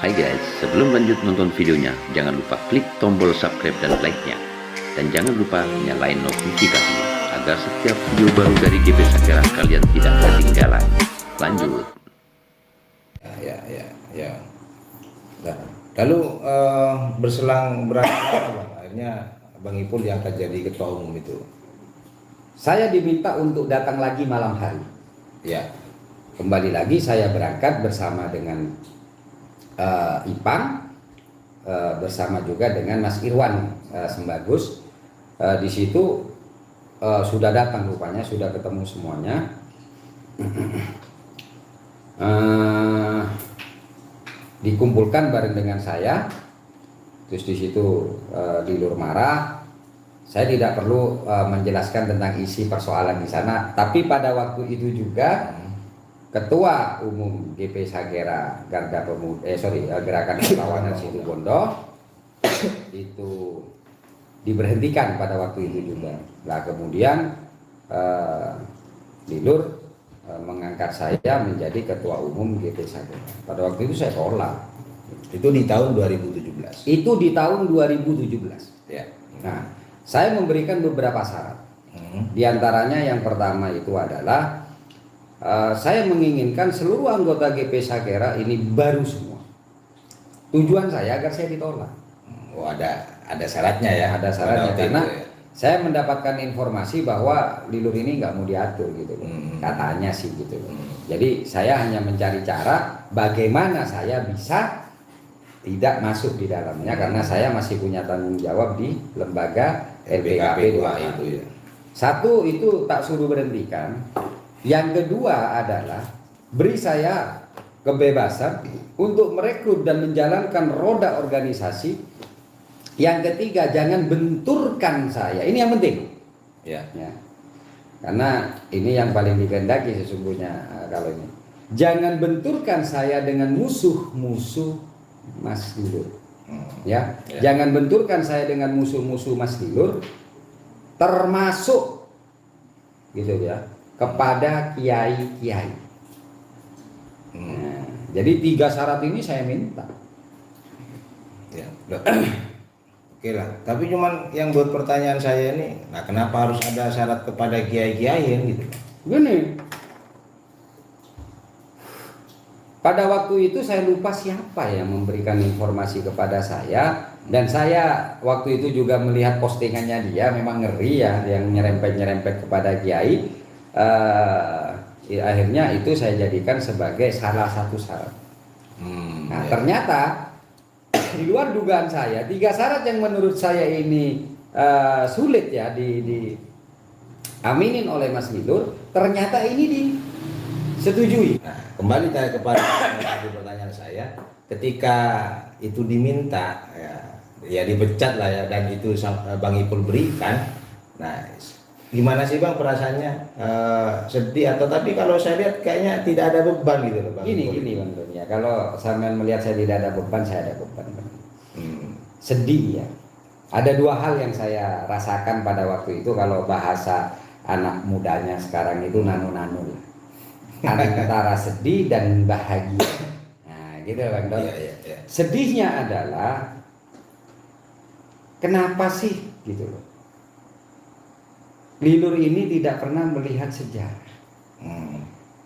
Hai guys, sebelum lanjut nonton videonya, jangan lupa klik tombol subscribe dan like-nya. Dan jangan lupa nyalain notifikasinya, agar setiap video baru dari GP Sakera kalian tidak ketinggalan. Lanjut. Ya. Nah, lalu berselang berapa lama akhirnya Bang Ipul diangkat jadi ketua umum itu? Saya diminta untuk datang lagi malam hari. Ya. Kembali lagi saya berangkat bersama dengan Ipang, bersama juga dengan Mas Irwan Sembagus. Di situ sudah datang rupanya, sudah ketemu semuanya. Dikumpulkan bareng dengan saya. Terus di situ Dilur marah. Saya tidak perlu menjelaskan tentang isi persoalan di sana, tapi pada waktu itu juga Ketua Umum GP Sakera Garda Pemuda, Gerakan Perlawanan Situbondo itu diberhentikan pada waktu itu juga. Nah kemudian Dilur mengangkat saya menjadi Ketua Umum GP Sakera. Pada waktu itu saya tolak. Itu di tahun 2017. Itu di tahun 2017. Ya. Nah, saya memberikan beberapa syarat. Di antaranya yang pertama itu adalah saya menginginkan seluruh anggota GP Sakera ini baru semua. Tujuan saya agar saya ditolak. Oh, ada syaratnya ya. Ada syaratnya karena ya. saya mendapatkan informasi bahwa Dilur ini nggak mau diatur gitu, katanya sih gitu. Jadi saya hanya mencari cara bagaimana saya bisa tidak masuk di dalamnya karena saya masih punya tanggung jawab di lembaga LPKP 2 itu ya. Satu itu tak suruh berhentikan. Yang kedua adalah beri saya kebebasan untuk merekrut dan menjalankan roda organisasi. Yang ketiga, jangan benturkan saya. Ini yang penting. Ya. Karena ini yang paling dikehendaki sesungguhnya kalau ini. Jangan benturkan saya dengan musuh-musuh Mas Dilur. Ya. Jangan benturkan saya dengan musuh-musuh Mas Dilur, termasuk gitu ya, kepada kiai-kiai. Nah, jadi 3 syarat ini saya minta. Ya. Oke lah, tapi cuman yang buat pertanyaan saya ini, nah kenapa harus ada syarat kepada kiai-kiai gitu? Gini, pada waktu itu saya lupa siapa yang memberikan informasi kepada saya, dan saya waktu itu juga melihat postingannya dia, memang ngeri ya, yang nyerempet-nyerempet kepada kiai. Akhirnya itu saya jadikan sebagai salah satu syarat. Nah ternyata di luar dugaan saya, 3 syarat yang menurut saya ini sulit ya diaminin oleh Mas Dilur, ternyata ini disetujui. Nah, kembali kepada pertanyaan saya, ketika itu diminta ya dipecat lah ya, dan itu Bang Ipul berikan. Nah, gimana sih Bang perasaannya? Sedih atau tapi kalau saya lihat kayaknya tidak ada beban gitu loh Bang. Gini Bang Don ya, kalau sampean melihat saya tidak ada beban, saya ada beban. Sedih ya. Ada 2 hal yang saya rasakan pada waktu itu, kalau bahasa anak mudanya sekarang itu nano-nano lah. Antara sedih dan bahagia. Nah, gitu Bang Don. Iya. Sedihnya adalah kenapa sih gitu loh. Dilur ini tidak pernah melihat sejarah.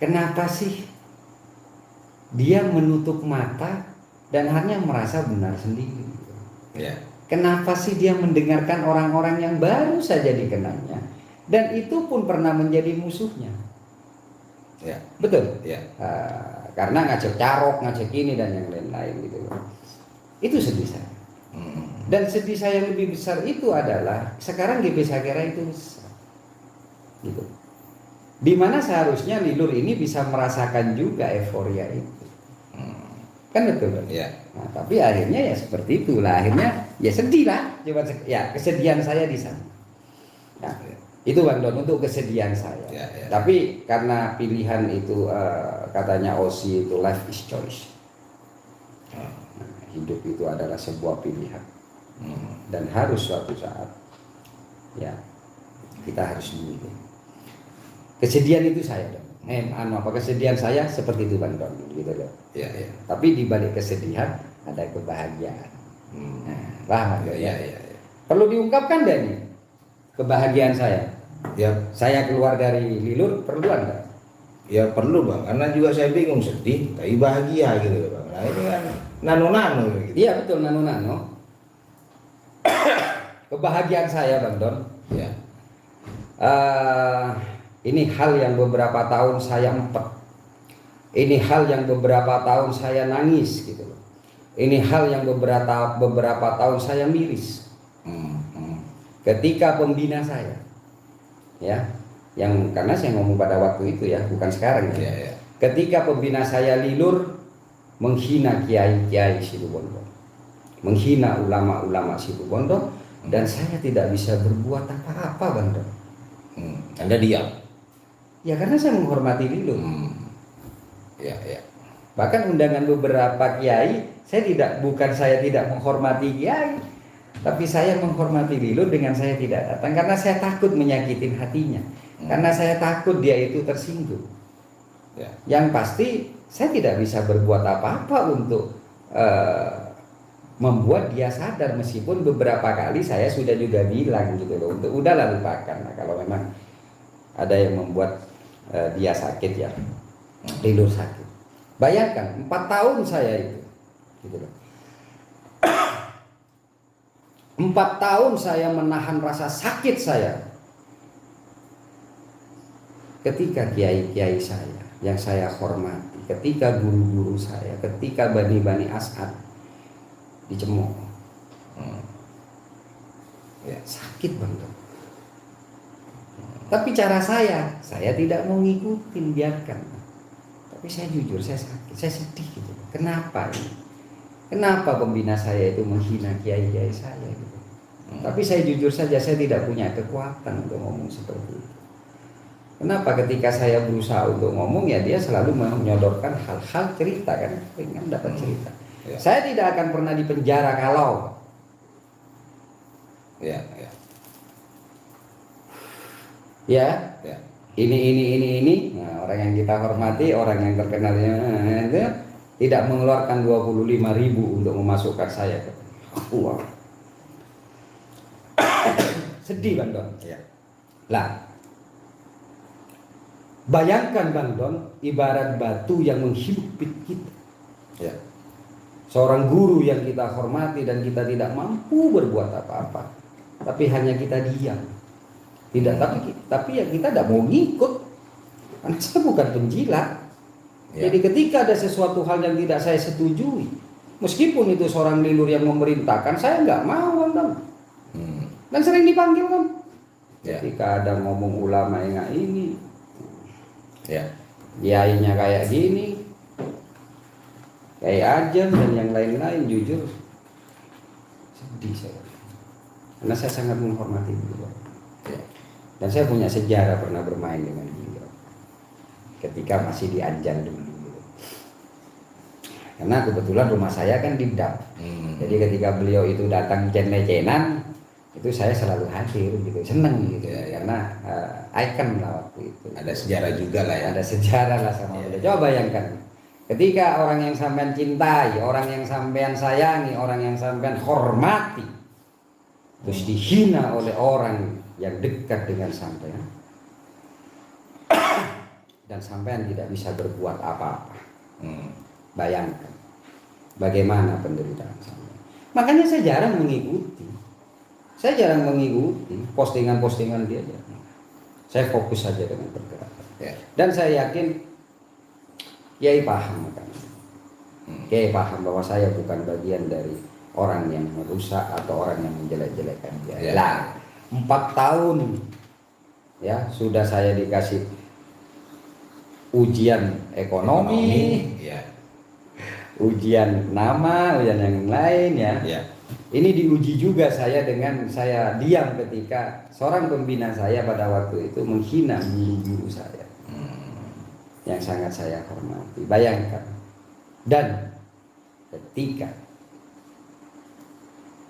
Kenapa sih dia menutup mata dan hanya merasa benar sendiri? Ya. Kenapa sih dia mendengarkan orang-orang yang baru saja dikenalnya dan itu pun pernah menjadi musuhnya? Ya. Betul. Ya. Karena ngajak carok, ngajak ini dan yang lain-lain gitu. Itu sedih saya. Dan sedih saya yang lebih besar itu adalah sekarang GP Sakera itu besar. Gitu. Dimana seharusnya Dilur ini bisa merasakan juga euforia itu. Kan betul kan? Ya. Nah, tapi akhirnya ya seperti itulah. Akhirnya ya sedih lah. Coba ya kesedihan saya di sana. Nah, itu Bang Don untuk kesedihan saya. Ya. Tapi karena pilihan itu katanya Osi itu life is choice. Nah, hidup itu adalah sebuah pilihan. Dan harus suatu saat ya kita harus memilih. Kesedihan itu saya Don. kesedihan saya seperti itu Bang Don, gitu loh. Ya, ya. Tapi di balik kesedihan ada kebahagiaan. Nah, paham nggak? Ya, ya, ya. Perlu diungkapkan deh nih kebahagiaan saya. Ya, Saya keluar dari Lilur perluan nggak? ya perlu Bang, karena juga saya bingung, sedih tapi bahagia gitu Bang. Nah ini kan nano-nano gitu. Iya betul, nano. Kebahagiaan saya Bang Don. Ya. Ini hal yang beberapa tahun saya empet. Ini hal yang beberapa tahun saya nangis gitu loh. Ini hal yang beberapa tahun saya miris. Ketika pembina saya, ya, yang karena saya ngomong pada waktu itu ya, bukan sekarang ya. Ya, ya. Ketika pembina saya Lilur menghina kiai-kiai Situbondo, menghina ulama-ulama Situbondo, dan saya tidak bisa berbuat apa-apa Bang Don. Anda diam. Ya karena saya menghormati Lilur. Ya, ya. Bahkan undangan beberapa kiai, saya tidak menghormati kiai, tapi saya menghormati Lilur dengan saya tidak datang karena saya takut menyakitin hatinya, karena saya takut dia itu tersinggung. Ya. Yang pasti saya tidak bisa berbuat apa-apa untuk membuat dia sadar, meskipun beberapa kali saya sudah juga bilang gitu loh, untuk udahlah lupakan. Nah, kalau memang ada yang membuat dia sakit ya, Lilur sakit. Bayangkan 4 tahun saya itu gitu loh. 4 tahun saya menahan rasa sakit saya ketika kiai-kiai saya yang saya hormati, ketika guru-guru saya, ketika Bani As'ad dicemooh. Ya. Sakit banget. Tapi cara saya tidak mau ngikutin, biarkan. Tapi saya jujur, saya sakit, saya sedih gitu. Kenapa ini? Kenapa pembina saya itu menghina kiai-kiai saya gitu? Tapi saya jujur saja, saya tidak punya kekuatan untuk ngomong seperti itu. Kenapa ketika saya berusaha untuk ngomong ya dia selalu menyodorkan hal-hal cerita kan, pengen dapat cerita. Ya. Saya tidak akan pernah dipenjara kalau Ya, ya. ya Ya. ini. Nah, orang yang kita hormati, orang yang terkenalnya itu tidak mengeluarkan 25.000 untuk memasukkan saya ke uang. Sedih Bang Don. Ya. Lah, bayangkan Bang Don, ibarat batu yang menghimpit kita. Ya. Seorang guru yang kita hormati dan kita tidak mampu berbuat apa-apa, tapi hanya kita diam. Tidak, tapi ya kita tidak mau ngikut. Karena saya bukan penjilat. Ya. Jadi ketika ada sesuatu hal yang tidak saya setujui, meskipun itu seorang Lilur yang memerintahkan, saya nggak mau Bang. Dan sering dipanggil kan. Ya. Ketika ada ngomong ulama yang ini, Ya. kiainya kayak gini, kayak Ajam dan yang lain-lain, jujur sedih saya. Karena saya sangat menghormati beliau. Ya. Dan saya punya sejarah pernah bermain dengan beliau ketika masih di Anjan dulu. Karena kebetulan rumah saya kan di Dap. Jadi ketika beliau itu datang cen-cenan, itu saya selalu hadir gitu, seneng gitu ya, karena icon lah waktu itu. Ada sejarah juga lah ya. Ada sejarah lah sama beliau. Coba bayangkan, ketika orang yang sampean cintai, orang yang sampean sayangi, orang yang sampean hormati, terus dihina oleh orang yang dekat dengan sampean, dan sampean tidak bisa berbuat apa-apa. Bayangkan bagaimana penderitaan sampean. Makanya saya jarang mengikuti. Saya jarang mengikuti postingan-postingan dia. Saya fokus saja dengan pergerakan. Ya. Dan saya yakin Kiai paham kan. Kiai paham bahwa saya bukan bagian dari orang yang merusak atau orang yang menjelek-jelekan dia. Ya. Lah, 4 tahun ya sudah saya dikasih ujian ekonomi, Ya. ujian nama, ujian yang lain ya. Ya. Ini diuji juga saya dengan saya diam ketika seorang pembina saya pada waktu itu menghina guru-guru saya yang sangat saya hormati. Bayangkan. Dan ketika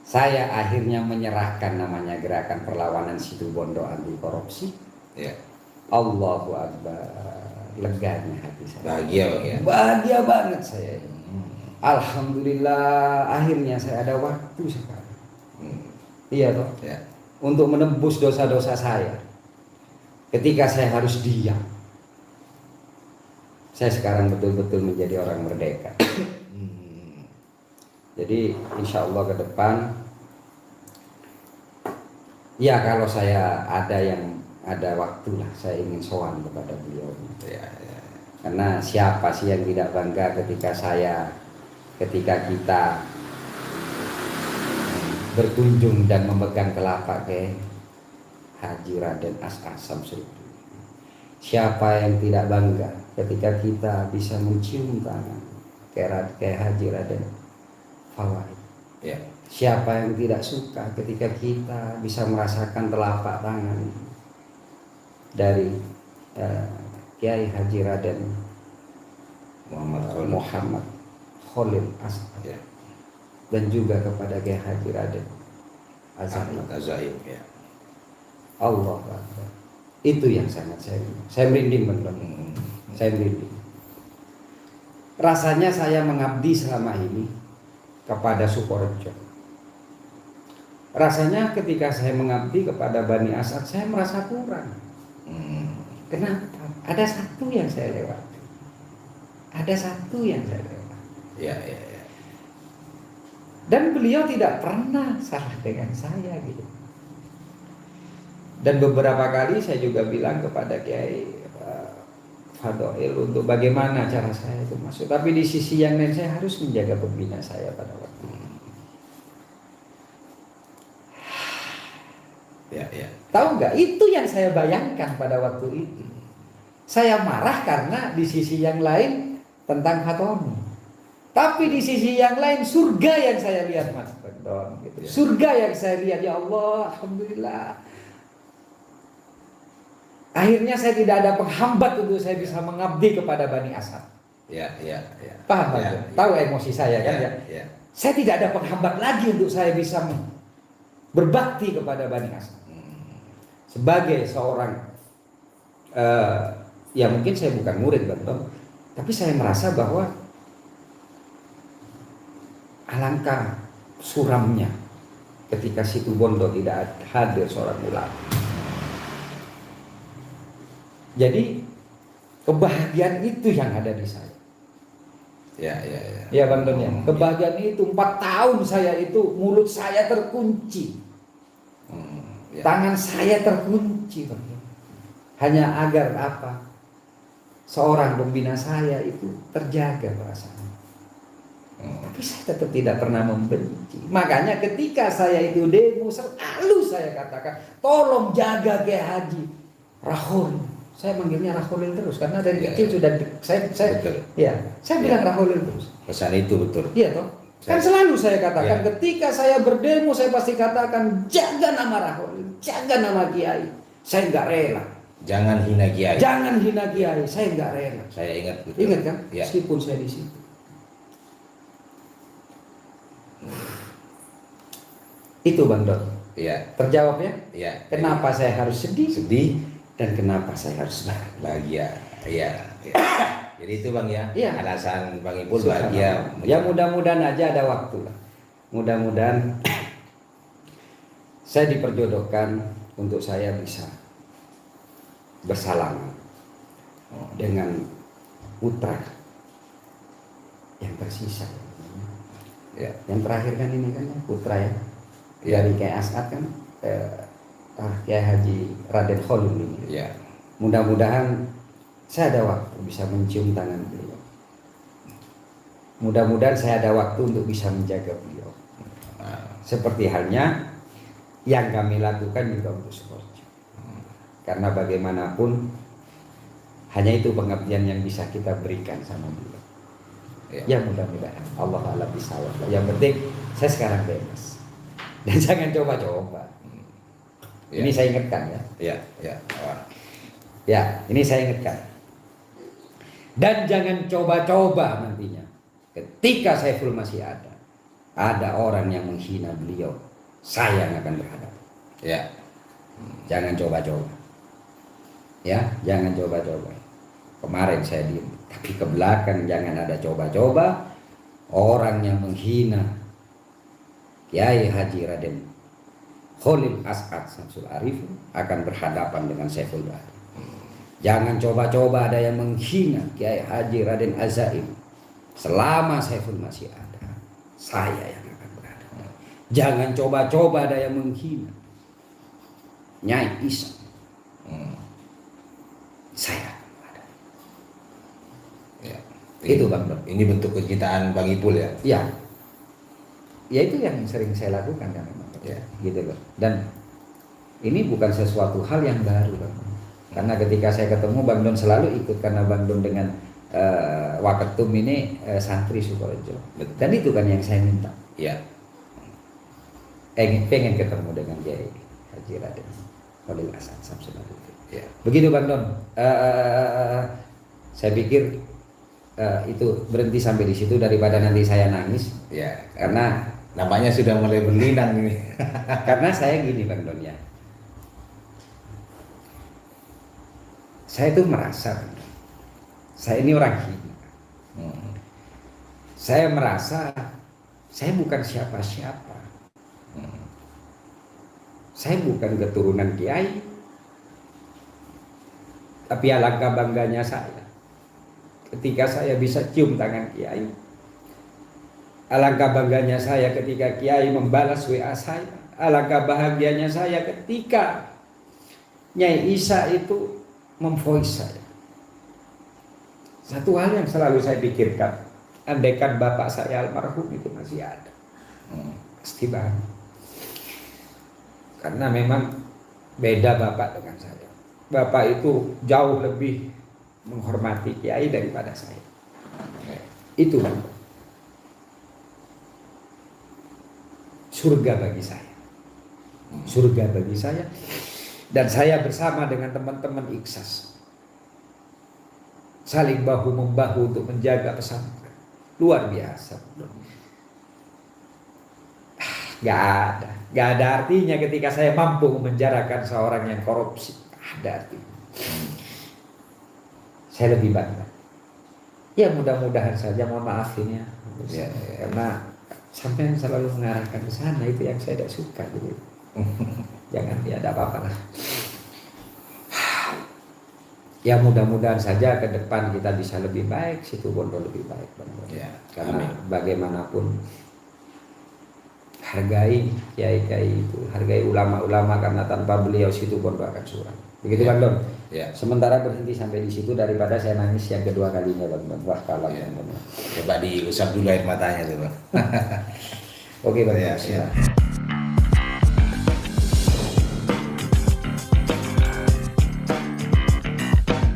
saya akhirnya menyerahkan namanya Gerakan Perlawanan Situbondo Anti Korupsi, Ya. Allahu Akbar. leganya hati saya. Bahagia Bang ya. Bahagia banget saya. Alhamdulillah akhirnya saya ada waktu sekarang. Iya toh. Ya. Untuk menembus dosa-dosa saya. Ketika saya harus diam. Saya sekarang betul-betul menjadi orang merdeka. Jadi insya Allah ke depan, ya kalau saya ada waktu lah, saya ingin sowan kepada beliau. Ya. Karena siapa sih yang tidak bangga ketika kita berkunjung dan memegang telapak ke Haji Raden As'ad Samsudin. Siapa yang tidak bangga ketika kita bisa mencium tangan ke Haji Raden Fawaid. Ya. Siapa yang tidak suka ketika kita bisa merasakan telapak tangan dari Kiai Haji Raden Muhammad Khalil As'ad. Ya. Dan juga kepada Kiai Haji Raden Azaim ya. Allah Akbar. Itu yang sangat saya merinding benar. Saya merinding. Rasanya saya mengabdi selama ini kepada Sukorejo. Rasanya ketika saya mengabdi kepada Bani As'ad, saya merasa kurang. Kenapa? Ada satu yang saya lewati. Ya. Dan beliau tidak pernah salah dengan saya gitu. Dan beberapa kali saya juga bilang kepada Kiai Fadhil untuk bagaimana cara saya itu masuk. Tapi di sisi yang lain saya harus menjaga pembina saya pada waktu itu. Ya. Tahu nggak? Itu yang saya bayangkan pada waktu itu. Saya marah karena di sisi yang lain tentang Fatoni. Tapi di sisi yang lain surga yang saya lihat Mas Badon, gitu. Ya. Surga yang saya lihat, ya Allah, alhamdulillah. Akhirnya saya tidak ada penghambat untuk saya bisa mengabdi kepada Bani As'ad. Ya. Paham Ya. Tahu emosi saya kan ya? Ya. Saya tidak ada penghambat lagi untuk saya bisa berbakti kepada Bani As'ad. Sebagai seorang ya mungkin saya bukan murid Badon, tapi saya merasa bahwa alangkah suramnya ketika Situbondo tidak hadir seorang ulama. Jadi kebahagiaan itu yang ada di saya. Ya. Ya Bang Don ya. Kebahagiaan itu 4 tahun saya itu mulut saya terkunci. Ya. Tangan saya terkunci Bang Don. Hanya agar apa? Seorang pembina saya itu terjaga perasaan. Tapi saya tetap tidak pernah membenci. Makanya ketika saya itu demo selalu saya katakan, tolong jaga Kiai Haji Rahul. Saya manggilnya Rahul terus karena dari kecil sudah saya Betul. ya, saya bilang Rahul terus. Pesan itu betul. Iya toh? Kan selalu saya katakan ketika saya berdemo saya pasti katakan jaga nama Rahul, jaga nama Kiai. Saya enggak rela. Jangan hina Kiai. Jangan hina Kiai, saya enggak rela. Saya ingat betul. Ingat kan? Ya. Meskipun saya di situ. Itu Bang Don. Ya. Terjawab ya? Ya. Kenapa saya harus sedih Sedih, dan kenapa saya harus bahagia. Ya. Jadi itu Bang ya. Iya. Alasan Bang Ipul bahagia. Ya mudah-mudahan aja ada waktu lah. Mudah-mudahan saya diperjodohkan untuk saya bisa bersalaman dengan putra yang tersisa. Ya. Yang terakhir kan ini kan putra ya. Dari Kiai As'ad kan Kiai Haji Raden Khalil ini. Ya. Mudah-mudahan saya ada waktu bisa mencium tangan beliau. Mudah-mudahan saya ada waktu untuk bisa menjaga beliau. Seperti halnya yang kami lakukan juga untuk Sukorejo. Karena bagaimanapun hanya itu pengabdian yang bisa kita berikan sama beliau. Ya mudah-mudahan Allah Ta'ala bisa. Yang penting saya sekarang bebas. Dan jangan coba-coba. Ya. Ini saya ingatkan ya. Ya. Ya, ini saya ingatkan. Dan jangan coba-coba nantinya. Ketika Saiful masih ada orang yang menghina beliau, saya yang akan berhadapan. Ya. Jangan coba-coba. Ya, jangan coba-coba. kemarin saya diem, tapi ke belakang jangan ada coba-coba orang yang menghina Kiai Haji Raden Khalil As'ad Syamsul Arif akan berhadapan dengan Saiful Bahri. Jangan coba-coba ada yang menghina Kiai Haji Raden Azaim. Selama Saiful masih ada, saya yang akan berhadapan. Jangan coba-coba ada yang menghina Nyai Isa. Saya akan berhadapan. Ya. Itu Bang Don. Ini bentuk kecintaan Bang Ipul ya. Ya. Ya itu yang sering saya lakukan kan memang. Ya. Gitu loh. Dan ini bukan sesuatu hal yang baru Bang. Karena ketika saya ketemu Bang Don selalu ikut, karena Bang Don dengan Waketum ini santri Sukorejo. Dan itu kan yang saya minta. Ya. Pengen ketemu dengan Kiai Haji Raden Khalil As'ad Syamsul Arif. Ya. Begitu Bang Don. Saya pikir itu berhenti sampai di situ daripada nanti saya nangis. Ya. Karena Nampaknya sudah mulai berlinang ini. karena saya gini Bang Don ya. Saya tuh merasa saya ini orang hina. Saya merasa saya bukan siapa-siapa. Saya bukan keturunan kiai. Tapi alangkah bangganya saya ketika saya bisa cium tangan kiai. Alangkah bangganya saya ketika kiai membalas WA saya. Alangkah bahagianya saya ketika Nyai Isa itu memvoice saya. Satu hal yang selalu saya pikirkan, andaikan bapak saya almarhum itu masih ada, pasti banget. Karena memang beda bapak dengan saya. Bapak itu jauh lebih menghormati kiai daripada saya. Itu surga bagi saya. Surga bagi saya. Dan saya bersama dengan teman-teman Iksas saling bahu-membahu untuk menjaga pesantren. Luar biasa. Gak ada artinya ketika saya mampu memenjarakan seorang yang korupsi. Ada artinya. Saya lebih bangga. Ya mudah-mudahan saja, mohon maaf ini ya. Karena sampai selalu mengarahkan ke sana, itu yang saya tidak suka gitu. Jangan, ya ada apa-apa lah. Ya mudah-mudahan saja ke depan kita bisa lebih baik, Situbondo lebih baik. Ya, karena amin. Bagaimanapun hargai kiai-kiai itu, hargai ulama-ulama, karena tanpa beliau Situbondo akan suram. Begitu Ya. Bang Don. Ya. Sementara berhenti sampai di situ daripada saya nangis yang kedua kalinya Bang Don. Wah kalah Ya. Bang Don. Coba diusap dulu air matanya tuh Bang. Oke Bang. Ya, Silakan. ya.